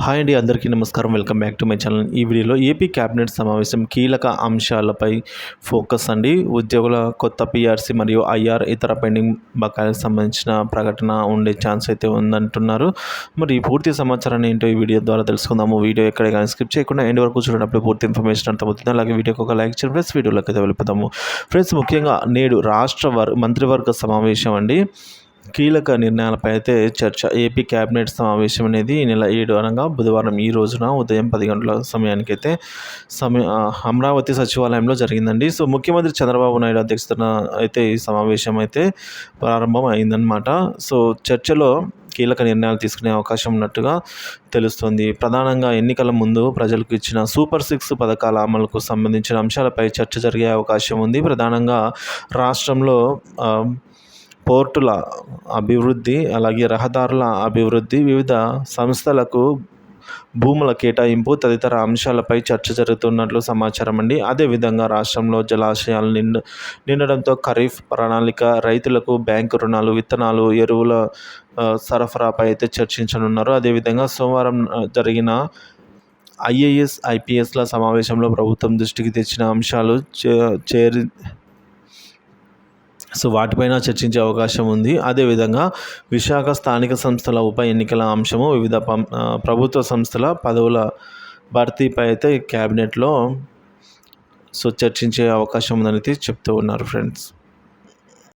Hi అండి, అందరికీ నమస్కారం. Welcome back to my channel. ఈ వీడియోలో ఏపీ క్యాబినెట్ సమావేశం కీలక అంశాలపై ఫోకస్ అండి. ఉద్యోగుల కొత్త పీఆర్సీ మరియు ఐఆర్ ఇతర పెండింగ్ బకాయిలకు సంబంధించిన ప్రకటన ఉండే ఛాన్స్ అయితే ఉందంటున్నారు. మరి పూర్తి సమాచారాన్ని ఏంటో ఈ వీడియో ద్వారా తెలుసుకుందాము. వీడియో ఎక్కడ కానీ స్కిప్ చేయకుండా ఎండ్ వరకు చూడనప్పుడు పూర్తి ఇన్ఫర్మేషన్ అర్థమవుతుంది. అలాగే వీడియోకి ఒక లైక్ చేయండి ఫ్రెండ్స్. వీడియోలోకి అయితే వెళ్ళిపోతాము. ఫ్రెండ్స్, ముఖ్యంగా నేడు రాష్ట్ర మంత్రివర్గ సమావేశం అండి. కీలక నిర్ణయాలపై అయితే చర్చ. ఏపీ క్యాబినెట్ సమావేశం అనేది ఈ నెల 7 అనగా బుధవారం ఈ రోజున ఉదయం 10 గంటల సమయానికైతే అమరావతి సచివాలయంలో జరిగిందండి. సో ముఖ్యమంత్రి చంద్రబాబు నాయుడు అధ్యక్షతన అయితే ఈ సమావేశం అయితే ప్రారంభం అయిందనమాట. సో చర్చలో కీలక నిర్ణయాలు తీసుకునే అవకాశం ఉన్నట్టుగా తెలుస్తుంది. ప్రధానంగా ఎన్నికల ముందు ప్రజలకు ఇచ్చిన సూపర్ 6 పథకాల అమలుకు సంబంధించిన అంశాలపై చర్చ జరిగే అవకాశం ఉంది. ప్రధానంగా రాష్ట్రంలో పోర్టుల అభివృద్ధి, అలాగే రహదారుల అభివృద్ధి, వివిధ సంస్థలకు భూముల కేటాయింపు తదితర అంశాలపై చర్చ జరుగుతున్నట్లు సమాచారం అండి. అదేవిధంగా రాష్ట్రంలో జలాశయాలు నిండడంతో ఖరీఫ్ ప్రణాళిక, రైతులకు బ్యాంకు రుణాలు, విత్తనాలు, ఎరువుల సరఫరాపై అయితే చర్చించనున్నారు. అదేవిధంగా సోమవారం జరిగిన ఐఏఎస్, ఐపీఎస్ల సమావేశంలో ప్రభుత్వం దృష్టికి తెచ్చిన అంశాలు సో వాటిపైన చర్చించే అవకాశం ఉంది. అదేవిధంగా విశాఖ స్థానిక సంస్థల ఉప ఎన్నికల అంశము, వివిధ ప్రభుత్వ సంస్థల పదవుల భర్తీపై అయితే క్యాబినెట్లో చర్చించే అవకాశం ఉందని చెప్తూ ఉన్నారు ఫ్రెండ్స్.